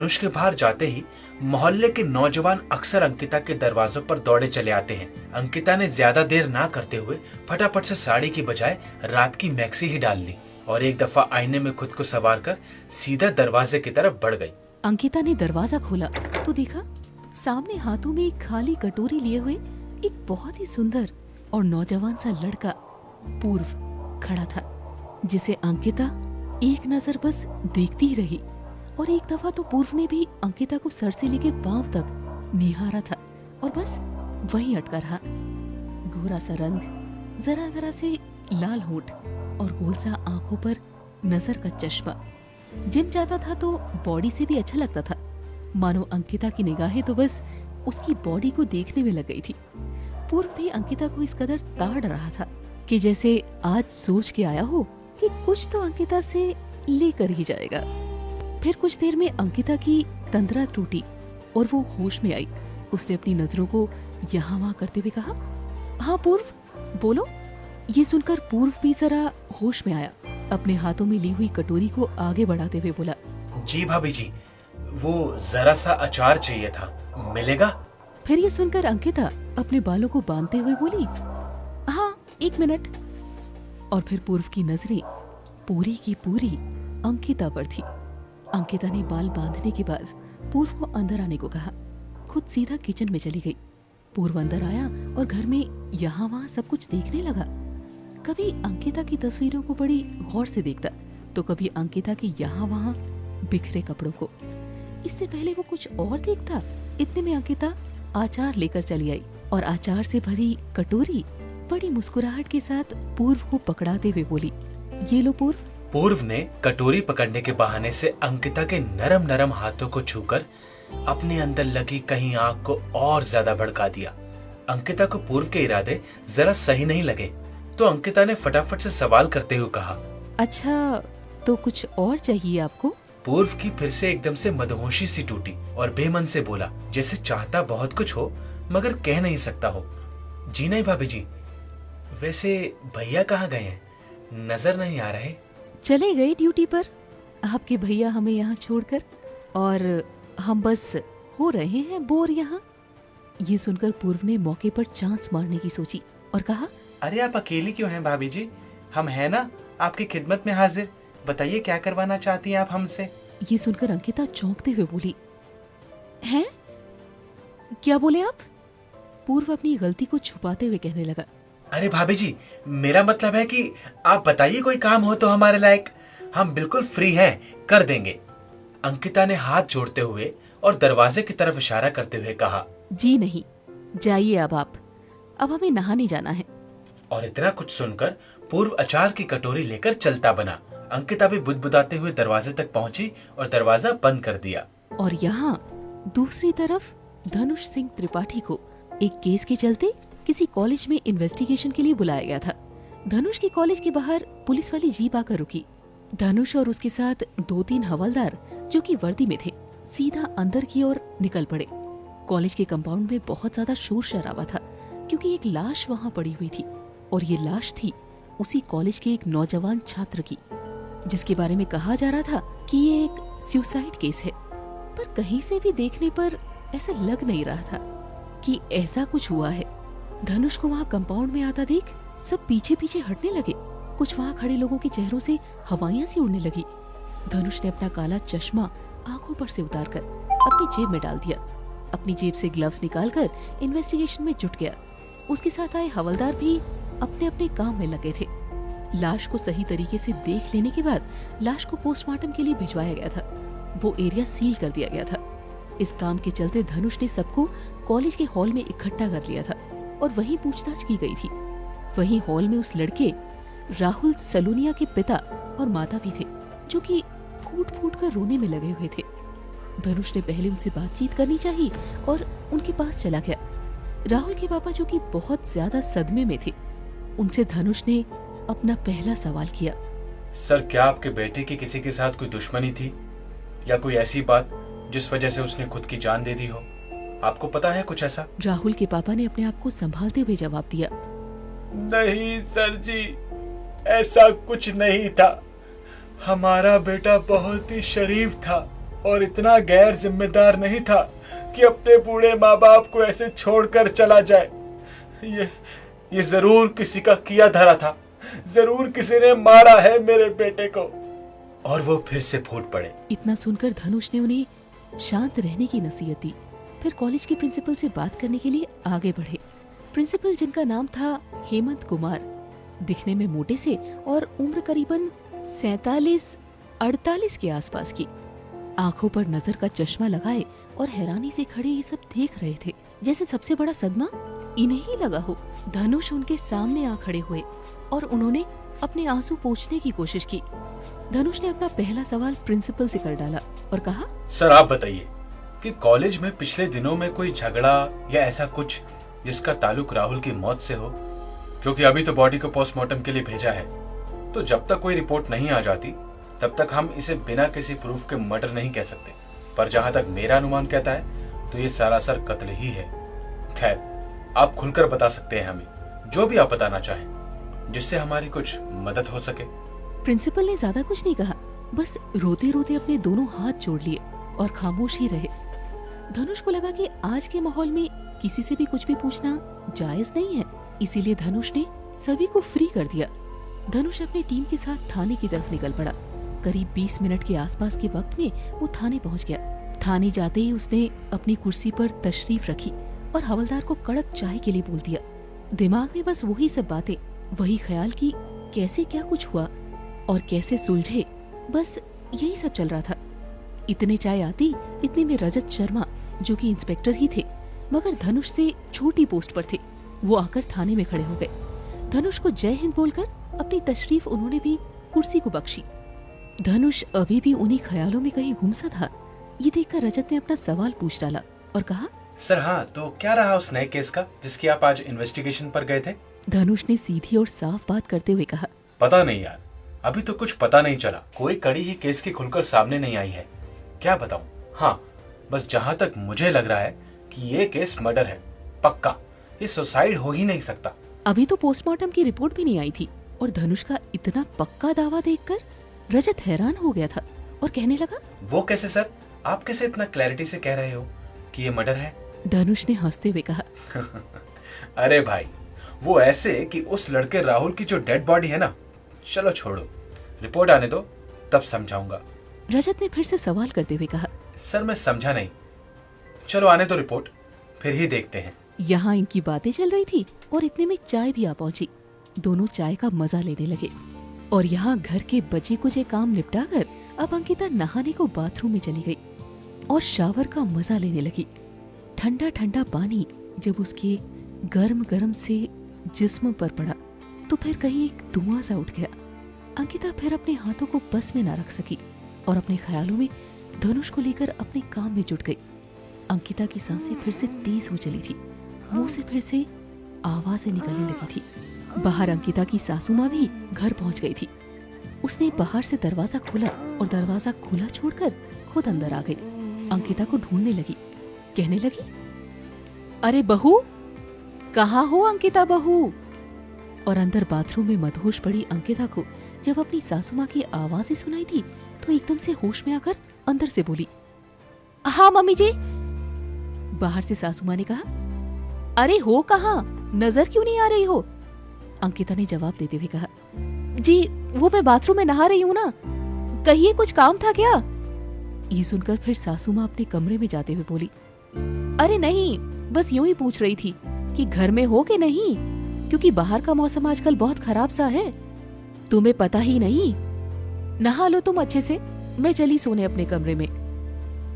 धनुष के बाहर जाते ही मोहल्ले के नौजवान अक्सर अंकिता के दरवाजों पर दौड़े चले आते हैं। अंकिता ने ज्यादा देर ना करते हुए फटाफट से साड़ी की बजाय रात की मैक्सी ही डाल ली और एक दफा आईने में खुद को संवार कर सीधा दरवाजे की तरफ बढ़ गई। अंकिता ने दरवाजा खोला तो देखा सामने हाथों में एक खाली कटोरी लिए हुए एक बहुत ही सुंदर और नौजवान सा लड़का पूर्व खड़ा था, जिसे अंकिता एक नजर बस देखती ही रही। और एक दफा तो पूर्व ने भी अंकिता को सर से लेके पांव तक निहारा था और बस वहीं अटका रहा। गोरा सा रंग, जरा जरा से लाल होंठ और गोल सा आंखों पर नजर का चश्मा। जिम जाता था तो बॉडी से भी अच्छा लगता था, मानो अंकिता की निगाहें तो बस उसकी बॉडी को देखने में लग गई थी। पूर्व भी अंकिता को इस कदर ताड़ रहा था कि जैसे आज सोच के आया हो कि कुछ तो अंकिता से लेकर ही जाएगा। फिर कुछ देर में अंकिता की तंद्रा टूटी और वो होश में आई। उसने अपनी नजरों को यहाँ वहाँ करते हुए कहा, हाँ पूर्व बोलो। ये सुनकर पूर्व भी जरा होश में आया। अपने हाथों में ली हुई कटोरी को आगे बढ़ाते हुए बोला, जी भाभी जी, वो जरा सा अचार चाहिए था, मिलेगा? फिर ये सुनकर अंकिता अपने बालों को बांधते हुए बोली, हाँ 1 मिनट। और फिर पूर्व की नजरें पूरी की पूरी अंकिता पर थी। अंकिता ने बाल बांधने के बाद पूर्व को अंदर आने को कहा। खुद सीधा किचन में चली गई। पूर्व अंदर आया और घर में यहाँ वहाँ सब कुछ देखने लगा। कभी अंकिता की तस्वीरों को बड़ी गौर से देखता तो कभी अंकिता के यहाँ वहाँ बिखरे कपड़ों को। इससे पहले वो कुछ और देखता। इतने में अंकिता आचार लेकर चली आई और आचार से भरी कटोरी बड़ी मुस्कुराहट के साथ पूर्व को पकड़ाते हुए बोली, ये लो पूर्व। पूर्व ने कटोरी पकड़ने के बहाने से अंकिता के नरम नरम हाथों को छूकर अपने अंदर लगी कहीं आग को और ज्यादा भड़का दिया। अंकिता को पूर्व के इरादे जरा सही नहीं लगे तो अंकिता ने फटाफट से सवाल करते हुए कहा, अच्छा तो कुछ और चाहिए आपको? पूर्व की फिर से एकदम से मदहोशी सी टूटी और बेमन से बोला, जैसे चाहता बहुत कुछ हो मगर कह नहीं सकता हो। जी नहीं भाभी जी, वैसे भैया कहाँ गए हैं, नजर नहीं आ रहे। चले गए ड्यूटी पर आपके भैया हमें यहाँ छोड़कर, और हम बस हो रहे हैं बोर यहाँ। ये सुनकर पूर्व ने मौके पर चांस मारने की सोची और कहा, अरे आप अकेली क्यों हैं भाभी जी, हम हैं ना आपकी खिदमत में हाजिर। बताइए क्या करवाना चाहती हैं आप हमसे। ये सुनकर अंकिता चौंकते हुए बोली, हैं? क्या बोले आप? पूर्व अपनी गलती को छुपाते हुए कहने लगा, अरे भाभी जी, मेरा मतलब है कि आप बताइए कोई काम हो तो हमारे लायक, हम बिल्कुल फ्री हैं, कर देंगे। अंकिता ने हाथ जोड़ते हुए और दरवाजे की तरफ इशारा करते हुए कहा, जी नहीं, जाइए अब हमें नहाने जाना है। और इतना कुछ सुनकर पूर्व अचार की कटोरी लेकर चलता बना। अंकिता भी बुदबुदाते हुए दरवाजे तक पहुंची और दरवाजा बंद कर दिया। और यहाँ दूसरी तरफ धनुष सिंह त्रिपाठी को एक केस के चलते किसी कॉलेज में इन्वेस्टिगेशन के लिए बुलाया गया था। धनुष के कॉलेज के बाहर पुलिस वाली जीप आकर रुकी। धनुष और उसके साथ 2-3 हवलदार जो कि वर्दी में थे सीधा अंदर की ओर निकल पड़े। कॉलेज के कंपाउंड में बहुत ज्यादा शोर शराबा था क्योंकि एक लाश वहाँ पड़ी हुई थी और ये लाश थी उसी कॉलेज के एक नौजवान छात्र की, जिसके बारे में कहा जा रहा था कि ये एक सुसाइड केस है। पर कहीं से भी देखने पर ऐसा लग नहीं रहा था कि ऐसा कुछ हुआ है। धनुष को वहाँ कंपाउंड में आता देख सब पीछे पीछे हटने लगे। कुछ वहाँ खड़े लोगों के चेहरों से हवाइयाँ सी उड़ने लगी। धनुष ने अपना काला चश्मा आंखों पर से उतारकर अपनी जेब में डाल दिया। अपनी जेब से ग्लव्स निकालकर इन्वेस्टिगेशन में जुट गया। उसके साथ आए हवलदार भी अपने अपने काम में लगे थे। लाश को सही तरीके से देख लेने के बाद लाश को पोस्टमार्टम के लिए भिजवाया गया था। वो एरिया सील कर दिया गया था। इस काम के चलते धनुष ने सबको कॉलेज के हॉल में इकट्ठा कर लिया था और वहीं पूछताछ की गई थी। वहीं हॉल में उस लड़के राहुल सलूनिया के पिता और माता भी थे जो कि फूट फूट कर रोने में लगे हुए थे। धनुष ने पहले उनसे बातचीत करनी चाहिए और उनके पास चला गया। राहुल के पापा जो कि बहुत ज्यादा सदमे में थे, उनसे धनुष ने अपना पहला सवाल किया, सर क्या आपके बेटे की किसी के साथ कोई दुश्मनी थी या कोई ऐसी बात जिस वजह से उसने खुद की जान दे दी हो, आपको पता है कुछ ऐसा? राहुल के पापा ने अपने आप को संभालते हुए जवाब दिया, नहीं सर जी, ऐसा कुछ नहीं था। हमारा बेटा बहुत ही शरीफ था और इतना गैर जिम्मेदार नहीं था कि अपने बूढ़े माँ बाप को ऐसे छोड़कर चला जाए। ये जरूर किसी का किया धरा था, जरूर किसी ने मारा है मेरे बेटे को। और वो फिर से फूट पड़े। इतना सुनकर धनुष ने उन्हें शांत रहने की नसीहत दी। फिर कॉलेज के प्रिंसिपल से बात करने के लिए आगे बढ़े। प्रिंसिपल, जिनका नाम था हेमंत कुमार, दिखने में मोटे से और उम्र करीबन 47-48 के आसपास की, आंखों पर नजर का चश्मा लगाए और हैरानी से खड़े ये सब देख रहे थे, जैसे सबसे बड़ा सदमा इन्हें ही लगा हो। धनुष उनके सामने आ खड़े हुए और उन्होंने अपने आंसू पोंछने की कोशिश की। धनुष ने अपना पहला सवाल प्रिंसिपल से कर डाला और कहा, सर आप बताइए कि कॉलेज में पिछले दिनों में कोई झगड़ा या ऐसा कुछ जिसका ताल्लुक राहुल की मौत से हो? क्योंकि अभी तो बॉडी को पोस्टमार्टम के लिए भेजा है, तो जब तक कोई रिपोर्ट नहीं आ जाती तब तक हम इसे बिना किसी प्रूफ के मर्डर नहीं कह सकते। पर जहां तक मेरा अनुमान कहता है तो ये सरासर कत्ल ही है। खैर, आप खुलकर बता सकते हैं हमें जो भी आप बताना चाहें, जिससे हमारी कुछ मदद हो सके। प्रिंसिपल ने ज्यादा कुछ नहीं कहा, बस रोते रोते अपने दोनों हाथ जोड़ लिए और खामोश ही रहे। धनुष को लगा कि आज के माहौल में किसी से भी कुछ भी पूछना जायज नहीं है, इसीलिए धनुष ने सभी को फ्री कर दिया। धनुष अपनी टीम के साथ थाने की तरफ निकल पड़ा। करीब 20 मिनट के आसपास के वक्त में वो थाने पहुंच गया। थाने जाते ही उसने अपनी कुर्सी पर तशरीफ रखी और हवलदार को कड़क चाय के लिए बोल दिया। दिमाग में बस वही सब बातें, वही ख्याल कि कैसे क्या कुछ हुआ और कैसे सुलझे, बस यही सब चल रहा था। इतने चाय आती, इतने में रजत शर्मा, जो कि इंस्पेक्टर ही थे मगर धनुष से छोटी पोस्ट पर थे, वो आकर थाने में खड़े हो गए। धनुष को जय हिंद बोलकर अपनी तशरीफ उन्होंने भी कुर्सी को बख्शी। धनुष अभी भी उन्हीं ख्यालों में कहीं गुमसा था। ये देखकर रजत ने अपना सवाल पूछ डाला और कहा, सर हाँ, तो क्या रहा उस नए केस का जिसकी आप आज इन्वेस्टिगेशन पर गए थे? धनुष ने सीधी और साफ बात करते हुए कहा, पता नहीं यार, अभी तो कुछ पता नहीं चला। कोई कड़ी ही केस की खुलकर सामने नहीं आई है। क्या बताऊं? हाँ, बस जहां तक मुझे लग रहा है कि ये केस मर्डर है, पक्का। ये सुसाइड हो ही नहीं सकता। अभी तो पोस्टमार्टम की रिपोर्ट भी नहीं आई थी और धनुष का इतना पक्का दावा देखकर रजत हैरान हो गया था और कहने लगा, वो कैसे सर? आप कैसे इतना क्लैरिटी से कह रहे हो कि ये मर्डर है? धनुष ने हंसते हुए कहा, अरे भाई, वो ऐसे कि उस लड़के राहुल की जो डेड बॉडी है ना, चलो छोड़ो, रिपोर्ट आने दो, तब समझाऊंगा। रजत ने फिर से सवाल करते हुए कहा, सर मैं समझा नहीं, चलो आने दो रिपोर्ट, फिर ही देखते हैं। यहाँ इनकी बातें चल रही थी और इतने में चाय भी आ पहुंची। दोनों चाय का मजा लेने लगे और यहाँ घर के बचे कुचे काम निपटाकर अब अंकिता नहाने को बाथरूम में चली गई और शावर का मजा लेने लगी। ठंडा ठंडा पानी जब उसके गर्म गर्म से जिस्म पर पड़ा तो फिर कहीं एक धुआं सा उठ गया। अंकिता फिर अपने हाथों को बस में न रख सकी और अपने ख्यालों में धनुष को लेकर अपने काम में जुट गई। अंकिता की सांसें फिर से तेज हो चली थी, मुंह से फिर से आवाजें निकलने लगी थी। बाहर अंकिता की सासू माँ भी घर पहुंच गई थी। उसने बाहर से दरवाजा खोला और दरवाजा खुला छोड़कर खुद अंदर आ गई। अंकिता को ढूंढने लगी, कहने लगी, अरे बहू, कहाँ हो अंकिता बहू? और अंदर बाथरूम में मदहोश पड़ी अंकिता को जब अपनी सासू माँ की आवाजें सुनाई थी तो एकदम से होश में आकर अंदर से बोली, हाँ मम्मी जी। बाहर से सासू माँ ने कहा, अरे हो कहाँ, नजर क्यों नहीं आ रही हो? अंकिता ने जवाब देते हुए कहा, जी वो मैं बाथरूम में नहा रही हूँ ना, कहिए कुछ काम था क्या? ये सुनकर फिर सासू माँ अपने कमरे में जाते हुए बोली, अरे नहीं, बस यूं ही पूछ रही थी कि घर में हो कि नहीं, क्योंकि बाहर का मौसम आजकल बहुत खराब सा है, तुम्हें पता ही नहीं। नहा लो तुम अच्छे से, मैं चली सोने अपने कमरे में।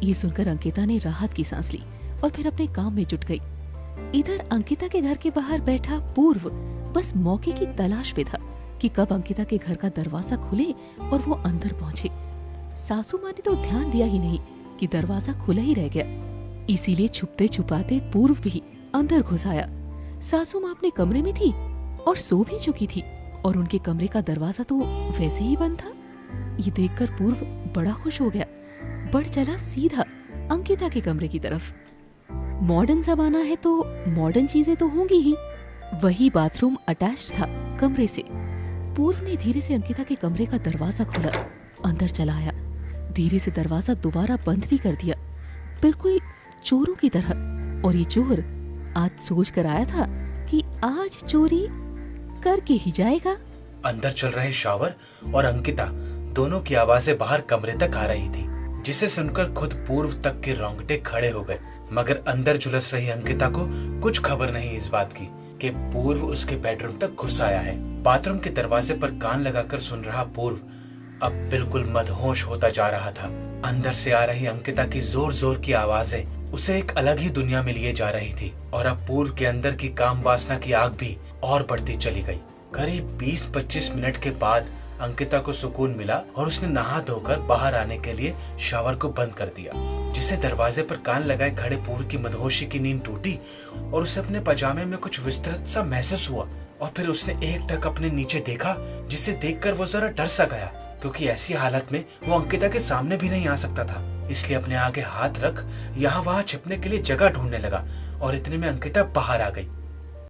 ये सुनकर अंकिता ने राहत की सांस ली और फिर अपने काम में जुट गई। इधर अंकिता के घर के बाहर बैठा पूर्व बस मौके की तलाश पे था कि कब अंकिता के घर का दरवाजा खुले और वो अंदर पहुंचे। सासू माँ ने तो ध्यान दिया ही नहीं कि दरवाजा खुला ही रह गया, इसीलिए छुपते छुपाते पूर्व भी अंदर घुस आया। सासू माँ अपने कमरे में थी और सो भी चुकी थी और उनके कमरे का दरवाजा तो वैसे ही बंद था। ये देखकर पूर्व बड़ा खुश हो गया, बढ़ चला सीधा अंकिता के कमरे की तरफ। मॉडर्न जमाना है तो मॉडर्न चीजें तो होंगी ही। वही बाथरूम अटैच्ड था कमरे से। पूर्व ने धीरे से अंकिता के कमरे का दरवाजा खोला, अंदर चला आया। धीरे से दरवाजा दोबारा बंद भी कर दिया, बिल्कुल चोरों की तरह। और ये चोर आज सोच कर आया था कि आज चोरी करके ही जाएगा। अंदर चल रहे शावर और अंकिता दोनों की आवाजें बाहर कमरे तक आ रही थी, जिसे सुनकर खुद पूर्व तक के रोंगटे खड़े हो गए। मगर अंदर झुलस रही अंकिता को कुछ खबर नहीं इस बात की कि पूर्व उसके बेडरूम तक घुस आया है। बाथरूम के दरवाजे पर कान लगाकर सुन रहा पूर्व अब बिल्कुल मदहोश होता जा रहा था। अंदर से आ रही अंकिता की जोर जोर की आवाजें उसे एक अलग ही दुनिया में लिए जा रही थी, और अब पूर्व के अंदर की काम वासना की आग भी और बढ़ती चली गई। करीब 20-25 मिनट के बाद अंकिता को सुकून मिला और उसने नहा धोकर बाहर आने के लिए शावर को बंद कर दिया, जिसे दरवाजे पर कान लगाए खड़े पूर्व की मदहोशी की नींद टूटी और उसे अपने पजामे में कुछ विस्तृत सा महसूस हुआ। और फिर उसने एकटक अपने नीचे देखा, जिसे देखकर वो जरा डर सा गया, क्योंकि ऐसी हालत में वो अंकिता के सामने भी नहीं आ सकता था। इसलिए अपने आगे हाथ रख यहाँ वहाँ छिपने के लिए जगह ढूंढने लगा और इतने में अंकिता बाहर आ गई।